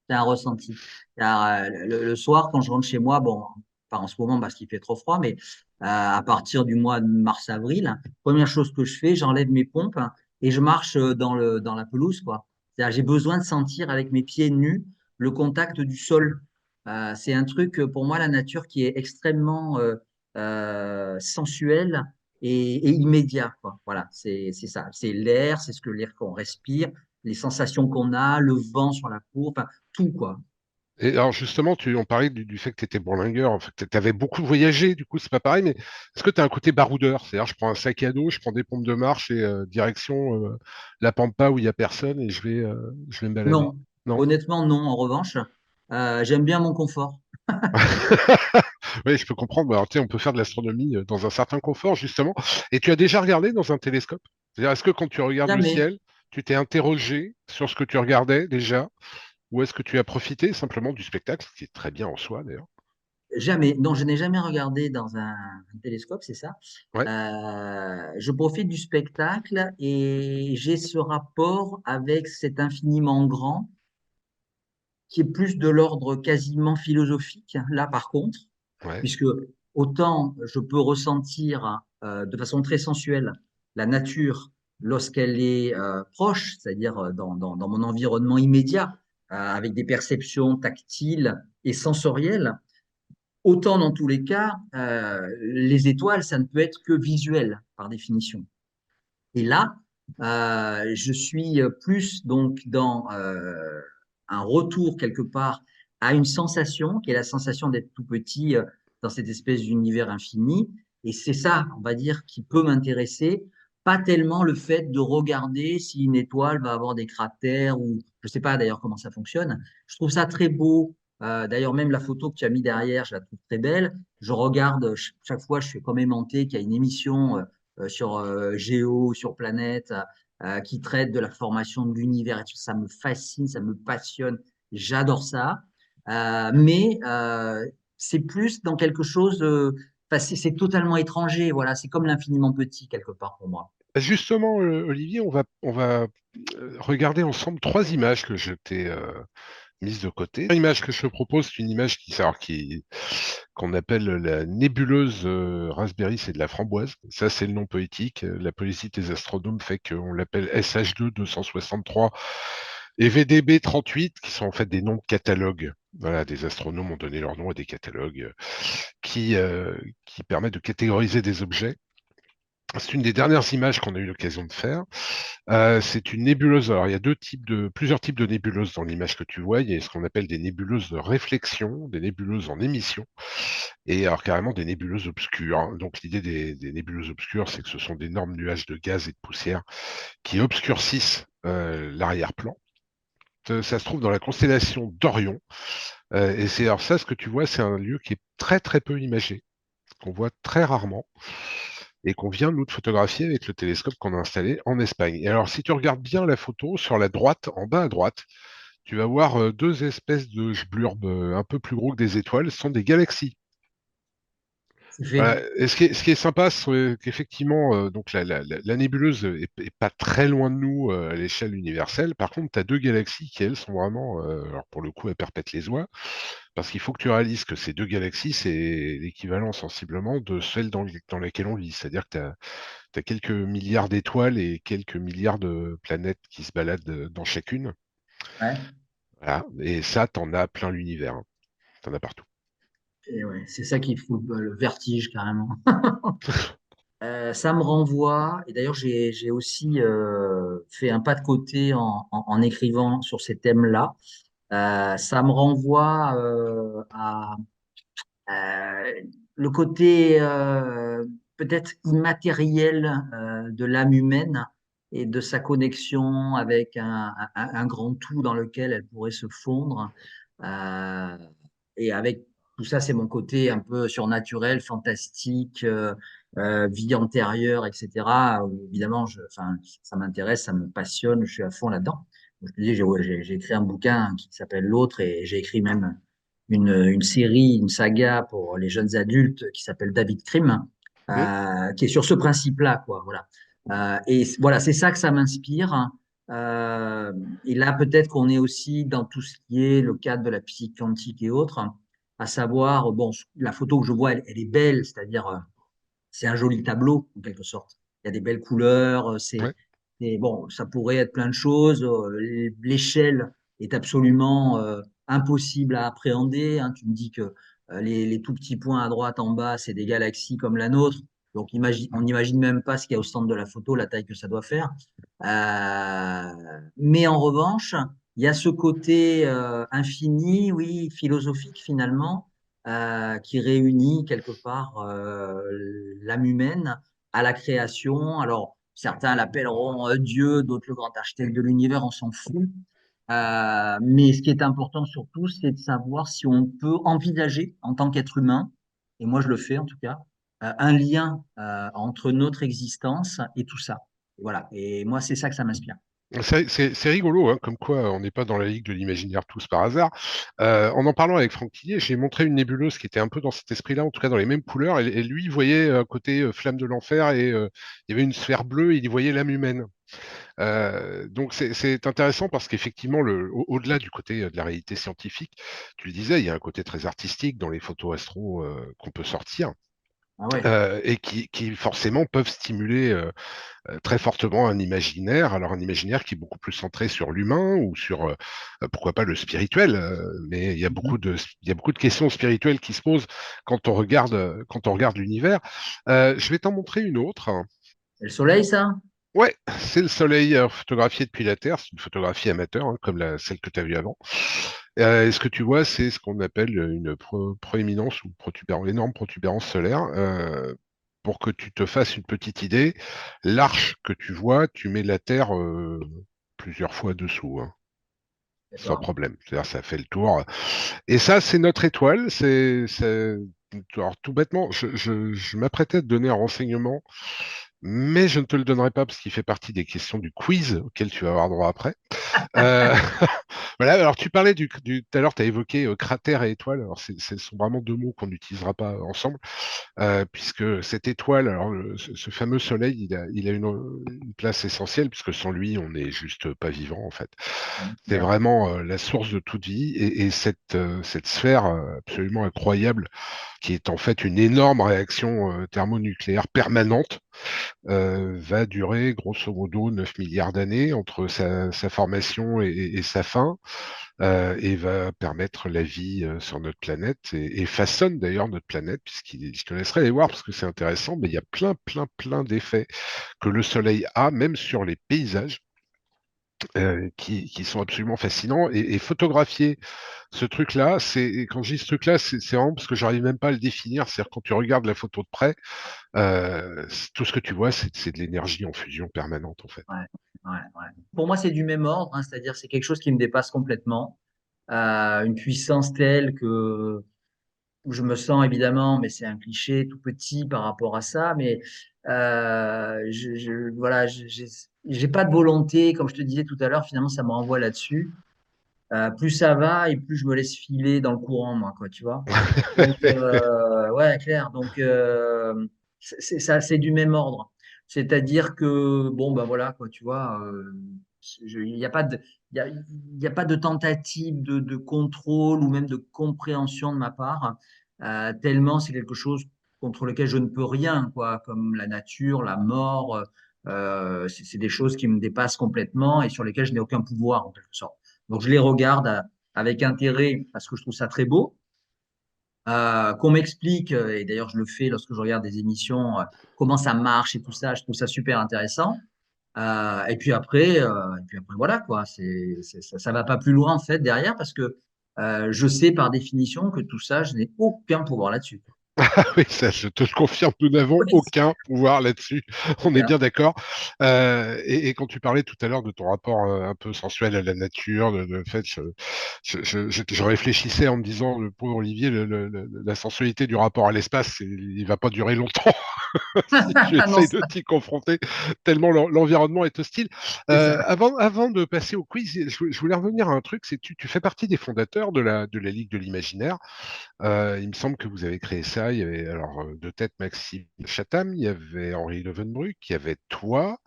C'est un ressenti. Car, le soir, quand je rentre chez moi, bon, pas en ce moment parce qu'il fait trop froid, mais à partir du mois de mars-avril, première chose que je fais, j'enlève mes pompes et je marche dans la pelouse, quoi. C'est-à-dire, j'ai besoin de sentir avec mes pieds nus le contact du sol. C'est un truc, pour moi, la nature qui est extrêmement sensuelle et immédiat, quoi. Voilà, c'est ça. C'est l'air, c'est ce que l'air qu'on respire, les sensations qu'on a, le vent sur la peau, enfin, tout, quoi. Et alors justement, on parlait du fait que tu étais bourlingueur, en fait, tu avais beaucoup voyagé, du coup c'est pas pareil, mais est-ce que tu as un côté baroudeur? C'est-à-dire je prends un sac à dos, je prends des pompes de marche et direction la Pampa où il y a personne et je vais me balader. Non, Non? honnêtement, non. En revanche, j'aime bien mon confort. Oui, je peux comprendre. Alors, tu sais, on peut faire de l'astronomie dans un certain confort, justement. Et tu as déjà regardé dans un télescope? C'est-à-dire, est-ce que quand tu regardes le Jamais, ciel, tu t'es interrogé sur ce que tu regardais déjà? Ou est-ce que tu as profité simplement du spectacle, ce qui est très bien en soi, d'ailleurs? jamais. Non, je n'ai jamais regardé dans un télescope, c'est ça. Ouais, Je profite du spectacle et j'ai ce rapport avec cet infiniment grand qui est plus de l'ordre quasiment philosophique, là par contre, ouais. puisque autant je peux ressentir de façon très sensuelle la nature lorsqu'elle est proche, c'est-à-dire dans mon environnement immédiat, avec des perceptions tactiles et sensorielles, autant dans tous les cas, les étoiles, ça ne peut être que visuel par définition. Et là, je suis plus donc dans un retour quelque part à une sensation qui est la sensation d'être tout petit dans cette espèce d'univers infini. Et c'est ça, on va dire, qui peut m'intéresser. Pas tellement le fait de regarder si une étoile va avoir des cratères ou je ne sais pas d'ailleurs comment ça fonctionne. Je trouve ça très beau. D'ailleurs, même la photo que tu as mis derrière, je la trouve très belle. Je regarde chaque fois, je suis comme aimanté qu'il y a une émission sur Géo, sur Planète, qui traite de la formation de l'univers. Ça me fascine, ça me passionne, j'adore ça. Mais c'est plus dans quelque chose enfin, c'est totalement étranger. Voilà, c'est comme l'infiniment petit quelque part pour moi. Justement, Olivier, on va regarder ensemble trois images que je t'ai mises de côté. La première image que je te propose, c'est une image qu'on appelle la nébuleuse Raspberry, c'est de la framboise. Ça, c'est le nom poétique. La poésie des astronomes fait qu'on l'appelle SH2 263 et VDB 38, qui sont en fait des noms de catalogues. Voilà, des astronomes ont donné leur nom à des catalogues qui, euh, qui permettent de catégoriser des objets. C'est une des dernières images qu'on a eu l'occasion de faire. C'est une nébuleuse. Alors, il y a plusieurs types de nébuleuses dans l'image que tu vois. Il y a ce qu'on appelle des nébuleuses de réflexion, des nébuleuses en émission, et alors carrément des nébuleuses obscures, hein. Donc, l'idée des nébuleuses obscures, c'est que ce sont d'énormes nuages de gaz et de poussière qui obscurcissent l'arrière-plan. Ça se trouve dans la constellation d'Orion. Et c'est alors ça, ce que tu vois, c'est un lieu qui est très très peu imagé, qu'on voit très rarement et qu'on vient nous de photographier avec le télescope qu'on a installé en Espagne. Et alors, si tu regardes bien la photo, sur la droite, en bas à droite, tu vas voir deux espèces de blurbes un peu plus gros que des étoiles. Ce sont des galaxies. C'est fait. Voilà. Et ce qui est sympa, c'est qu'effectivement, donc la nébuleuse est pas très loin de nous à l'échelle universelle. Par contre, tu as deux galaxies qui, elles, sont vraiment, alors pour le coup, elles perpètent les oies, parce qu'il faut que tu réalises que ces deux galaxies, c'est l'équivalent sensiblement de celle dans laquelle on vit. C'est-à-dire que tu as quelques milliards d'étoiles et quelques milliards de planètes qui se baladent dans chacune. Ouais. Voilà. Et ça, t'en as plein l'univers, hein. T'en as partout. Et ouais, c'est ça qui fout le vertige carrément. Ça me renvoie, et d'ailleurs j'ai aussi fait un pas de côté en écrivant sur ces thèmes-là. Ça me renvoie à euh, le côté peut-être immatériel de l'âme humaine et de sa connexion avec un grand tout dans lequel elle pourrait se fondre. Euh, et avec tout ça, c'est mon côté un peu surnaturel, fantastique, vie antérieure, etc. Évidemment, enfin, ça m'intéresse, ça me passionne, je suis à fond là-dedans. Je te dis, j'ai écrit un bouquin qui s'appelle L'autre et j'ai écrit même une série, une saga pour les jeunes adultes qui s'appelle David Crime, Hmm. qui est sur ce principe-là, quoi. Voilà. Et voilà, c'est ça que ça m'inspire. Euh, et là, peut-être qu'on est aussi dans tout ce qui est le cadre de la physique quantique et autres, à savoir, bon, la photo que je vois, elle est belle, c'est-à-dire, c'est un joli tableau, en quelque sorte. Il y a des belles couleurs, Ouais. bon, ça pourrait être plein de choses. L'échelle est absolument impossible à appréhender, hein. Tu me dis que les tout petits points à droite, en bas, c'est des galaxies comme la nôtre. Donc, on n'imagine même pas ce qu'il y a au centre de la photo, la taille que ça doit faire. Mais en revanche, il y a ce côté infini, oui, philosophique finalement, qui réunit quelque part l'âme humaine à la création. Alors, certains l'appelleront Dieu, d'autres le grand architecte de l'univers, on s'en fout. Mais ce qui est important surtout, c'est de savoir si on peut envisager en tant qu'être humain, et moi je le fais en tout cas, un lien entre notre existence et tout ça. Voilà. Et moi, c'est ça que ça m'inspire. C'est rigolo, hein, comme quoi on n'est pas dans la ligue de l'imaginaire tous par hasard. En parlant avec Franck Tillier, j'ai montré une nébuleuse qui était un peu dans cet esprit-là, en tout cas dans les mêmes couleurs, et lui il voyait à côté flamme de l'enfer et il y avait une sphère bleue et il y voyait l'âme humaine. Donc c'est intéressant parce qu'effectivement, au-delà du côté de la réalité scientifique, tu le disais, il y a un côté très artistique dans les photos astro qu'on peut sortir. Ah ouais. Et qui forcément peuvent stimuler très fortement un imaginaire, alors un imaginaire qui est beaucoup plus centré sur l'humain ou sur, pourquoi pas, le spirituel, mais Mhm. il y a beaucoup de questions spirituelles qui se posent quand on regarde l'univers. Je vais t'en montrer une autre. Et le soleil, ça? Ouais, c'est le Soleil photographié depuis la Terre, c'est une photographie amateur, hein, comme celle que tu as vue avant. Et ce que tu vois, c'est ce qu'on appelle une proéminence ou énorme protubérance solaire. Pour que tu te fasses une petite idée, l'arche que tu vois, tu mets la Terre plusieurs fois dessous, hein, sans D'accord. problème. C'est-à-dire, ça fait le tour. Et ça, c'est notre étoile. Alors, tout bêtement, je m'apprêtais à te donner un renseignement, mais je ne te le donnerai pas parce qu'il fait partie des questions du quiz auquel tu vas avoir droit après. Euh, Voilà, alors tu parlais tout à l'heure, tu as évoqué cratère et étoile. Alors, ce sont vraiment deux mots qu'on n'utilisera pas ensemble, puisque cette étoile, alors ce fameux soleil, il a une place essentielle, puisque sans lui, on n'est juste pas vivant, en fait. C'est Claire. vraiment la source de toute vie. Et cette sphère absolument incroyable, qui est en fait une énorme réaction thermonucléaire permanente, va durer grosso modo 9 milliards d'années entre sa formation et sa fin, et va permettre la vie sur notre planète et façonne d'ailleurs notre planète, je te laisserai aller voir parce que c'est intéressant, mais il y a plein, plein, plein d'effets que le Soleil a, même sur les paysages, qui sont absolument fascinants. Et photographier ce truc-là, quand je dis ce truc-là, c'est vraiment parce que j'arrive même pas à le définir. C'est-à-dire quand tu regardes la photo de près, tout ce que tu vois, c'est de l'énergie en fusion permanente en fait. Ouais, ouais. Pour moi, c'est du même ordre, hein, c'est-à-dire c'est quelque chose qui me dépasse complètement. Une puissance telle que je me sens évidemment, mais c'est un cliché tout petit par rapport à ça, mais voilà, j'ai pas de volonté, comme je te disais tout à l'heure, finalement, ça me renvoie là-dessus. Plus ça va et plus je me laisse filer dans le courant, moi, quoi, tu vois. Donc, ouais, clair. Donc, ça, c'est du même ordre. C'est-à-dire que, bon, ben voilà, quoi, tu vois, il n'y a pas de, il y a pas de tentative de contrôle ou même de compréhension de ma part, tellement c'est quelque chose contre lequel je ne peux rien, quoi, comme la nature, la mort. C'est des choses qui me dépassent complètement et sur lesquelles je n'ai aucun pouvoir, en quelque sorte. Donc, je les regarde avec intérêt parce que je trouve ça très beau, qu'on m'explique, et d'ailleurs je le fais lorsque je regarde des émissions, comment ça marche et tout ça, je trouve ça super intéressant. Et puis après voilà quoi, ça va pas plus loin en fait derrière parce que je sais par définition que tout ça, je n'ai aucun pouvoir là-dessus. Ah oui, ça, je te le confirme, nous n'avons Oui, aucun pouvoir là-dessus. c'est On est clair. bien d'accord. Et quand tu parlais tout à l'heure de ton rapport un peu sensuel à la nature, de fait, je réfléchissais en me disant, le pauvre Olivier, la sensualité du rapport à l'espace, il va pas durer longtemps si tu Non, essayes de t'y confronter, tellement l'environnement est hostile. c'est ça. Avant de passer au quiz, je voulais revenir à un truc, c'est que tu fais partie des fondateurs de la Ligue de l'Imaginaire. Il me semble que vous avez créé ça. Il y avait alors de tête Maxime Chatham, il y avait Henri Levenbruck, il y avait toi.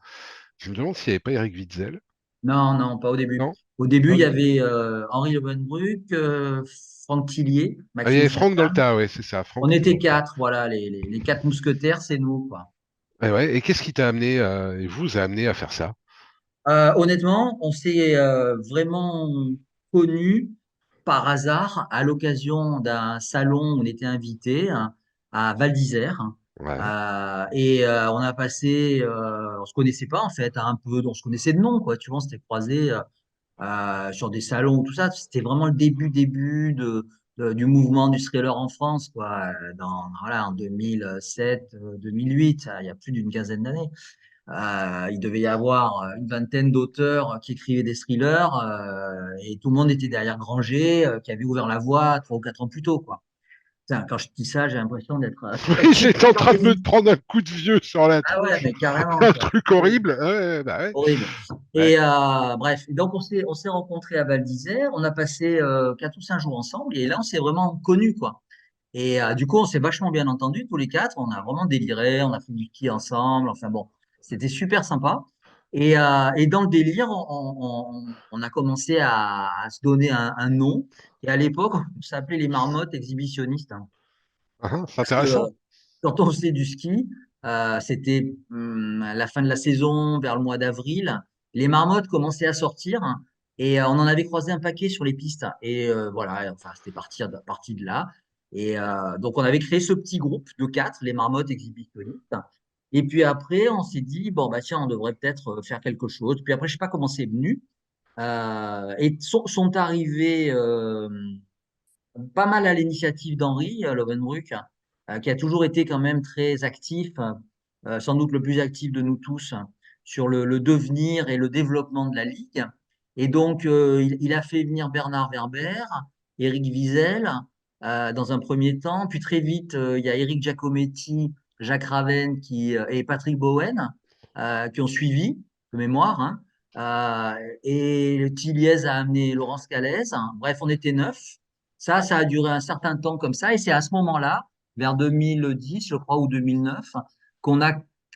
Je me demande s'il n'y avait pas Eric Witzel. Non, non, pas au début. Non? Au début, il y Ok. avait Henri Levenbruck, Franck Tillier, Ah, il y Maxime avait Franck Chatham. Dolta, ouais, c'est ça. On Franck était était dans le tas. quatre, voilà, les quatre mousquetaires, c'est nous, quoi. Et, ouais, et qu'est-ce qui t'a amené, et vous a amené à faire ça? Honnêtement, on s'est vraiment connus par hasard à l'occasion d'un salon où on était invité, hein, à Val d'Isère. Ouais. On a passé, on se connaissait pas en fait, hein, un peu, on se connaissait de nom, quoi. Tu vois, on s'était croisés sur des salons ou tout ça. C'était vraiment le début du mouvement du thriller en France, quoi, voilà, en 2007, 2008, il y a plus d'une quinzaine d'années. Il devait y avoir une vingtaine d'auteurs qui écrivaient des thrillers et tout le monde était derrière Granger qui avait ouvert la voie 3 ou 4 ans plus tôt, quoi. Putain, quand je dis ça, j'ai l'impression d'être Oui, j'étais en train de me prendre un coup de vieux sur la Ah ouais, tronche. mais carrément, Un quoi. truc Horrible. horrible. Ouais, bah ouais. Horrible. Ouais. Bref, et donc on s'est rencontrés à Val d'Isère, on a passé 4 ou 5 jours ensemble et là on s'est vraiment connus, quoi. Du coup, on s'est vachement bien entendus tous les quatre. On a vraiment déliré, on a fait du ski ensemble. Enfin bon, c'était super sympa. Et dans le délire, on a commencé à se donner un nom. Et à l'époque, on s'appelait les marmottes exhibitionnistes, hein. Ah, c'est Parce que intéressant. quand on faisait du ski, c'était à la fin de la saison, vers le mois d'avril. Les marmottes commençaient à sortir on en avait croisé un paquet sur les pistes. Voilà, enfin, c'était parti de là. Donc, on avait créé ce petit groupe de quatre, les marmottes exhibitionnistes. Et puis après, on s'est dit, bon, bah tiens, on devrait peut-être faire quelque chose. Puis après, je sais pas comment c'est venu. Sont arrivés pas mal à l'initiative d'Henri Lovenbruck, qui a toujours été quand même très actif, sans doute le plus actif de nous tous, sur le devenir et le développement de la Ligue. Et donc, il a fait venir Bernard Werber, Éric Wiesel, dans un premier temps. Puis très vite, il y a Éric Giacometti, Jacques Raven et Patrick Bowen qui ont suivi de mémoire, hein. Euh, et le Tilliez a amené Laurence Calès. Bref, on était 9. Ça a duré un certain temps comme ça. Et c'est à ce moment-là, vers 2010, je crois, ou 2009, qu'on a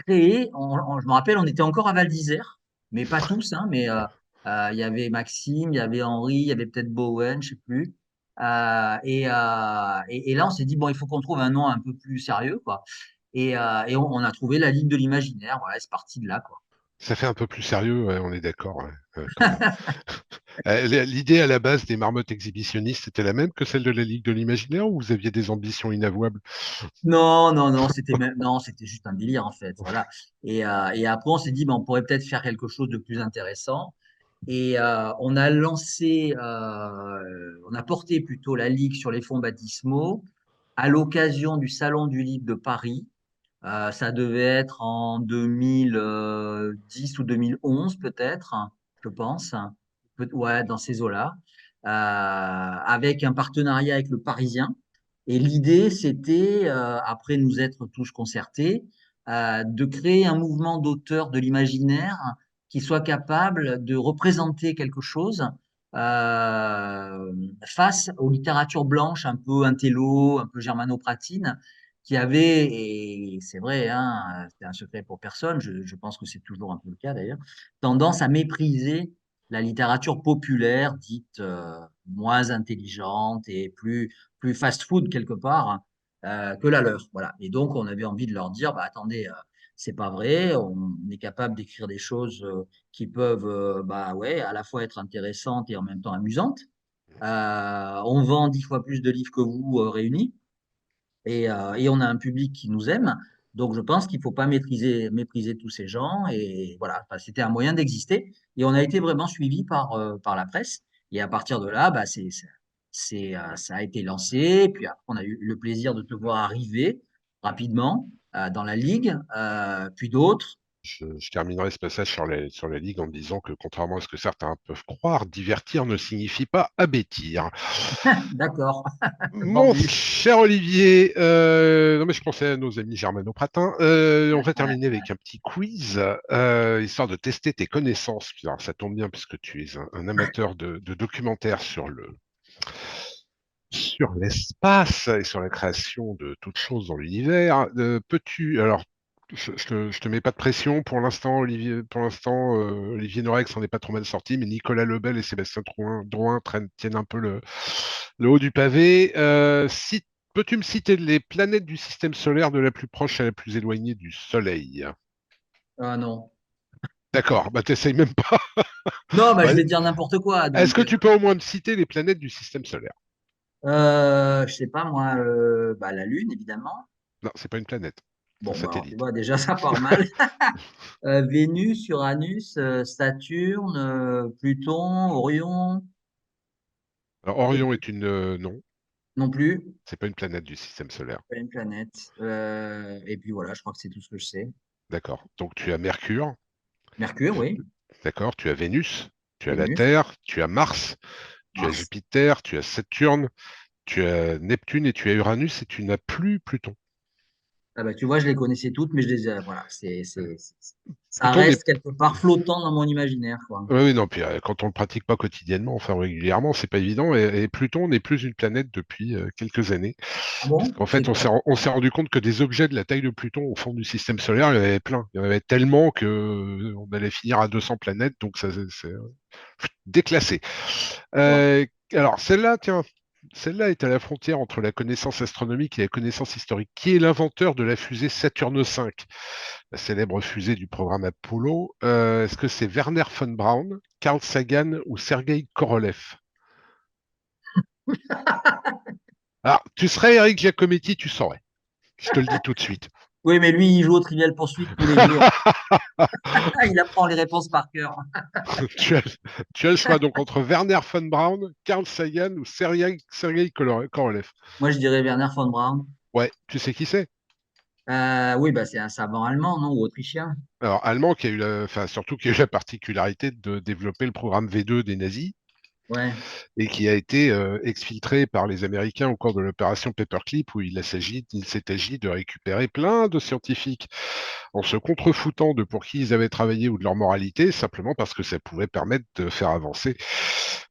créé, je me rappelle, on était encore à Val d'Isère, mais pas tous, hein, mais il y avait Maxime, il y avait Henri, il y avait peut-être Bowen, je sais plus. Et là, on s'est dit, bon, il faut qu'on trouve un nom un peu plus sérieux, quoi. Et on a trouvé la Ligue de l'Imaginaire. Voilà, c'est parti de là, quoi. Ça fait un peu plus sérieux, ouais, on est d'accord, ouais, quand même. L'idée à la base des marmottes exhibitionnistes était la même que celle de la Ligue de l'Imaginaire ou vous aviez des ambitions inavouables? Non, non, non, non, c'était juste un délire en fait, voilà. Et après on s'est dit, ben, on pourrait peut-être faire quelque chose de plus intéressant. Et on a lancé, on a porté plutôt la Ligue sur les fonds baptismaux à l'occasion du Salon du Livre de Paris. Ça devait être en 2010 ou 2011 peut-être, je pense. Ouais, dans ces eaux-là, avec un partenariat avec le Parisien. Et l'idée, c'était, après nous être tous concertés, de créer un mouvement d'auteurs de l'imaginaire qui soit capable de représenter quelque chose face aux littératures blanches un peu intello, un peu germano-pratines, qui avait, et c'est vrai, hein, c'est un secret pour personne, je pense que c'est toujours un peu le cas d'ailleurs, tendance à mépriser la littérature populaire dite moins intelligente et plus fast-food quelque part que la leur. Voilà. Et donc, on avait envie de leur dire, bah, attendez, c'est pas vrai, on est capable d'écrire des choses qui peuvent bah, ouais, à la fois être intéressantes et en même temps amusantes. On vend 10 fois plus de livres que vous réunis et on a un public qui nous aime. Donc, je pense qu'il ne faut pas mépriser tous ces gens. Et voilà, enfin, c'était un moyen d'exister. Et on a été vraiment suivi par la presse. Et à partir de là, bah, ça a été lancé. Puis après, on a eu le plaisir de te voir arriver rapidement dans la ligue, puis d'autres. Je terminerai ce passage sur la Ligue en disant que, contrairement à ce que certains peuvent croire, divertir ne signifie pas abêtir. D'accord, Mon vendu. cher Olivier, non mais je pensais à nos amis germano-pratins. On va terminer avec un petit quiz, histoire de tester tes connaissances. Alors, ça tombe bien puisque tu es un amateur de documentaires sur l'espace et sur la création de toutes choses dans l'univers. Peux-tu, alors, je te mets pas de pression pour l'instant, Olivier. Pour l'instant, Olivier Norex s'en est pas trop mal sorti, mais Nicolas Lebel et Sébastien Drouin tiennent un peu le haut du pavé. Peux-tu me citer les planètes du système solaire de la plus proche à la plus éloignée du Soleil? Ah non. D'accord, bah t'essayes même pas. Non, bah, Bah, je vais dire n'importe quoi. est-ce Donc, que tu peux au moins me citer les planètes du système solaire? je sais pas moi, bah, la Lune, évidemment. Non, c'est pas une planète, c'est un Bon, bah, alors, tu satellite. vois, déjà, ça part mal. Vénus, Uranus, Saturne, Pluton, Orion, Alors, et Orion puis, est une non, non plus, c'est pas une planète du système solaire. pas une planète. Et puis voilà, je crois que c'est tout ce que je sais. D'accord. Donc tu as Mercure, Mercure, tu- oui. d'accord, tu as Vénus, tu as la Vénus, Terre, tu as Mars, tu as Mars. Jupiter, tu as Saturne, tu as Neptune et tu as Uranus et tu n'as plus Pluton. Ah bah, tu vois, je les connaissais toutes, mais je les ai, voilà, ça Pluton n'est reste quelque part flottant dans mon imaginaire, quoi. Oui, oui, non, puis quand on le pratique pas quotidiennement, enfin régulièrement, c'est pas évident. Et Pluton n'est plus une planète depuis quelques années. Ah Parce bon? qu'en fait, on s'est rendu compte que des objets de la taille de Pluton au fond du système solaire, il y en avait plein. Il y en avait tellement que on allait finir à 200 planètes, donc ça c'est déclassé. Bon. Euh, alors celle-là, tiens, celle-là est à la frontière entre la connaissance astronomique et la connaissance historique. Qui est l'inventeur de la fusée Saturne V, la célèbre fusée du programme Apollo? Est-ce que c'est Werner von Braun, Carl Sagan ou Sergei Korolev? Alors, tu serais Eric Giacometti, tu saurais. Je te le dis tout de suite. Oui, mais lui, il joue au Trivial Poursuite tous les jours. Il apprend les réponses par cœur. tu, as, tu as le choix donc entre Werner von Braun, Carl Sagan ou Sergei Korolev. Moi, je dirais Werner von Braun. Ouais, tu sais qui c'est? Oui, bah, c'est un savant allemand, non? Ou autrichien. Alors, allemand qui a eu enfin, surtout qui a eu la particularité de développer le programme V2 des nazis. Ouais. et qui a été exfiltré par les Américains au cours de l'opération Paperclip, où il s'est agi de récupérer plein de scientifiques en se contrefoutant de pour qui ils avaient travaillé ou de leur moralité, simplement parce que ça pouvait permettre de faire avancer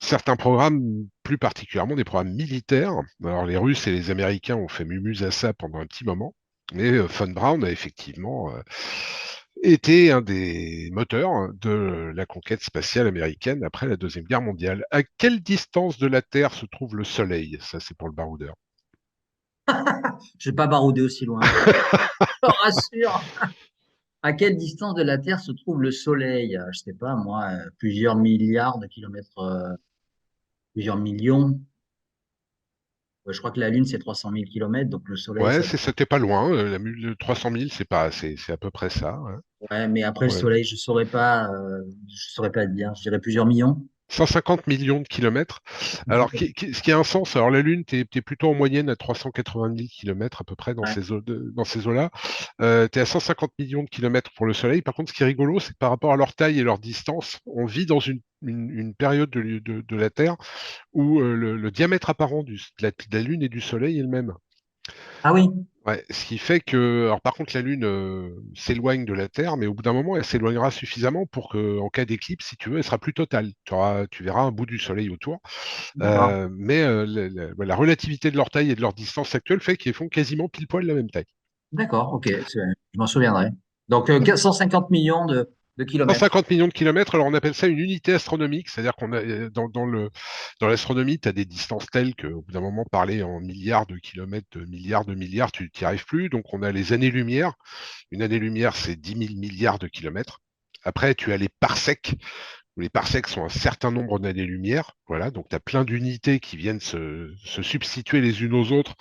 certains programmes, plus particulièrement des programmes militaires. Alors les Russes et les Américains ont fait mumuse à ça pendant un petit moment, mais Von Braun a effectivement été un des moteurs de la conquête spatiale américaine après la Deuxième Guerre mondiale. À quelle distance de la Terre se trouve le Soleil? Ça, c'est pour le baroudeur. Je vais pas barouder aussi loin. Je te rassure. À quelle distance de la Terre se trouve le Soleil? Je sais pas, moi, plusieurs milliards de kilomètres, plusieurs millions. Ouais, je crois que la Lune, c'est 300 000 kilomètres, donc le Soleil, Ouais, ça doit... c'était pas loin. Le 300 000, c'est à peu près ça. Ouais. Ouais, mais après le Ouais. Soleil, je saurais pas te dire. Je dirais plusieurs millions. 150 millions de kilomètres. Alors, ce qui a un sens, alors la Lune, t'es plutôt en moyenne à 380 000 kilomètres à peu près Ouais. dans ces eaux-là. T'es à 150 millions de kilomètres pour le Soleil. Par contre, ce qui est rigolo, c'est que par rapport à leur taille et leur distance, on vit dans une période de la Terre où le diamètre apparent de la Lune et du Soleil est le même. Ah oui, Ouais, ce qui fait que, alors par contre, la Lune s'éloigne de la Terre, mais au bout d'un moment, elle s'éloignera suffisamment pour que, en cas d'éclipse, si tu veux, elle sera plus totale. Tu verras un bout du Soleil autour. d'accord. Mais la relativité de leur taille et de leur distance actuelle fait qu'ils font quasiment pile poil la même taille. D'accord, ok. Je m'en souviendrai. Donc, 150 millions de kilomètres. 150 millions de kilomètres, alors on appelle ça une unité astronomique, c'est-à-dire qu'on a dans l'astronomie, tu as des distances telles qu'au bout d'un moment, parler en milliards de kilomètres, de milliards, tu n'y arrives plus. Donc on a les années-lumière. Une année-lumière, c'est 10 000 milliards de kilomètres. Après, tu as les parsecs, où les parsecs sont un certain nombre d'années-lumière. Voilà, donc tu as plein d'unités qui viennent se substituer les unes aux autres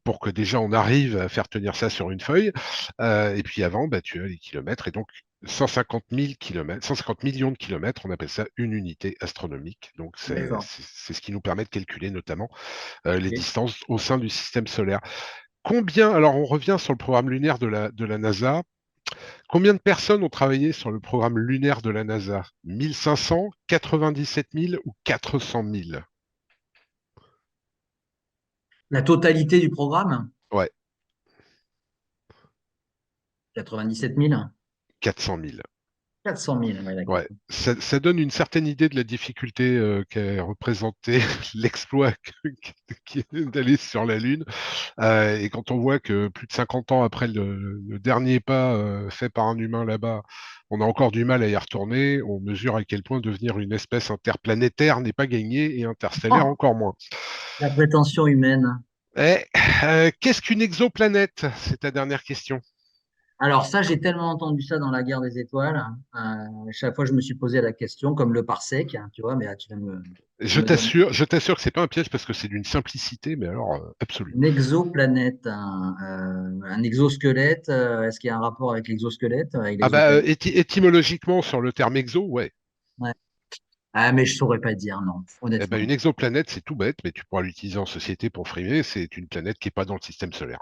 pour que déjà on arrive à faire tenir ça sur une feuille. Et puis avant, bah, tu as les kilomètres. Et donc 150 000 kilomètres, 150 millions de kilomètres, on appelle ça une unité astronomique. Donc D'accord. c'est ce qui nous permet de calculer notamment les Ok. distances au sein du système solaire. Combien, alors on revient sur le programme lunaire de la NASA. Combien de personnes ont travaillé sur le programme lunaire de la NASA? 1500, 97 000 ou 400 000? La totalité du programme, Ouais, 97 000. 400 000. 400 000, ouais, d'accord. Ouais, ça donne une certaine idée de la difficulté qu'a représenté l'exploit qui est d'aller sur la Lune. Et quand on voit que plus de 50 ans après le dernier pas fait par un humain là-bas, on a encore du mal à y retourner, on mesure à quel point devenir une espèce interplanétaire n'est pas gagné et interstellaire Oh, encore moins. la prétention humaine. Eh, qu'est-ce qu'une exoplanète? C'est ta dernière question. Alors ça, j'ai tellement entendu ça dans la guerre des étoiles. Chaque fois, je me suis posé la question, comme le parsec, hein, tu vois, mais là, tu me donnes Je t'assure que c'est pas un piège parce que c'est d'une simplicité, mais alors absolue. une exoplanète, un exosquelette. Est-ce qu'il y a un rapport avec l'exosquelette, avec Ah bah l'exoplanète? étymologiquement sur le terme exo, ouais. Ouais. Ah, mais je saurais pas dire, non, Eh ben, honnêtement. une exoplanète, c'est tout bête, mais tu pourras l'utiliser en société pour frimer. C'est une planète qui n'est pas dans le système solaire.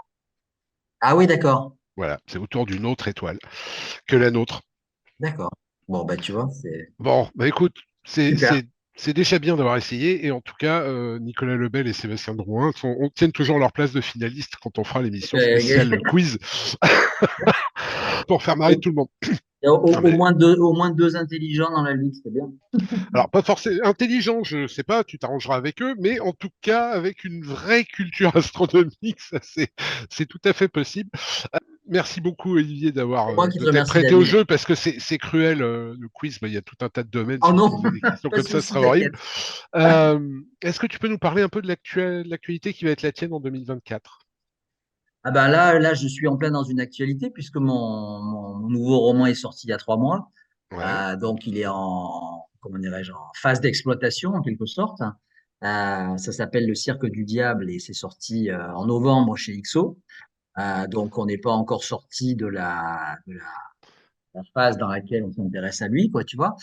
Ah oui, d'accord, Voilà, c'est autour d'une autre étoile que la nôtre. d'accord. Bon, bah tu vois, c'est Bon, bah écoute, c'est super. c'est c'est déjà bien d'avoir essayé, et en tout cas, Nicolas Lebel et Sébastien Drouin tiennent toujours leur place de finaliste quand on fera l'émission Euh, spéciale quiz pour faire marrer tout le monde. Il y a Non, mais au moins deux intelligents dans la ligue, c'est bien. alors, pas forcément intelligent, je sais pas, tu t'arrangeras avec eux, mais en tout cas, avec une vraie culture astronomique, ça c'est tout à fait possible. Merci beaucoup, Olivier, C'est moi qui de te t'être remercie, prêté au David. jeu, parce que c'est cruel, le quiz, mais il y a tout un tas de domaines. Oh Si on non, posait des questions pas de comme ça, ce souci, serait horrible. t'inquiète. Est-ce que tu peux nous parler un peu de l'actualité qui va être la tienne en 2024? Ah ben là, je suis en plein dans une actualité puisque mon nouveau roman est sorti il y a 3 mois. Ouais, Donc il est comment dirais-je, en phase d'exploitation en quelque sorte. Ça s'appelle Le Cirque du Diable et c'est sorti en novembre chez XO. Donc on n'est pas encore sorti de la phase dans laquelle on s'intéresse à lui, quoi, tu vois.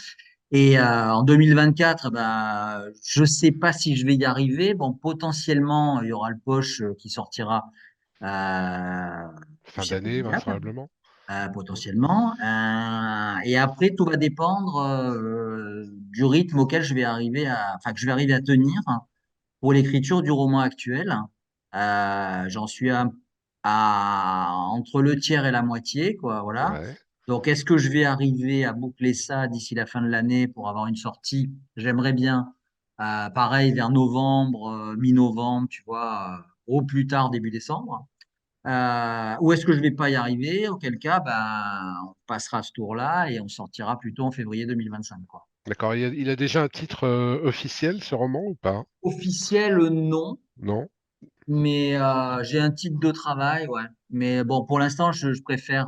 Et en 2024, bah, je sais pas si je vais y arriver. Bon, potentiellement, il y aura le Poche qui sortira euh, du fin Cirque du d'année, Diable. vraisemblablement. potentiellement. Et après, tout va dépendre du rythme auquel je vais arriver enfin, que je vais arriver à tenir pour l'écriture du roman actuel. J'en suis entre le tiers et la moitié, quoi, voilà. Ouais. Donc, est-ce que je vais arriver à boucler ça d'ici la fin de l'année pour avoir une sortie? J'aimerais bien. Pareil, vers novembre, mi-novembre, tu vois, au plus tard, début décembre. Ou est-ce que je vais pas y arriver? Auquel cas, ben, on passera ce tour-là et on sortira plutôt en février 2025, quoi. D'accord. Il a déjà un titre officiel, ce roman, ou pas? Officiel, non. Non? Mais j'ai un titre de travail, ouais. Mais bon, pour l'instant, je préfère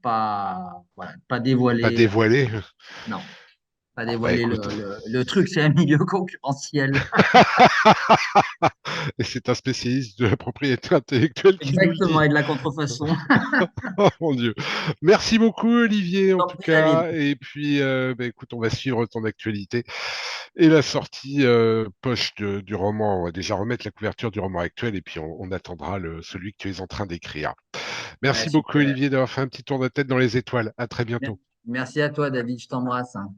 pas, voilà, pas Pas dévoiler. dévoilé? Non, pas Oh, bah dévoiler écoute. le truc. C'est un milieu concurrentiel. Et c'est un spécialiste de la propriété intellectuelle qui nous le Exactement, dit. et de la contrefaçon. Oh mon Dieu. Merci beaucoup, Olivier, en T'en tout prie, David. cas. Et puis, bah, écoute, on va suivre ton actualité et la sortie poche du roman. On va déjà remettre la couverture du roman actuel et puis on attendra celui que tu es en train d'écrire. Ouais, Merci beaucoup, super. Olivier, d'avoir fait un petit tour de tête dans les étoiles. À très bientôt. Merci à toi, David. Je t'embrasse, hein.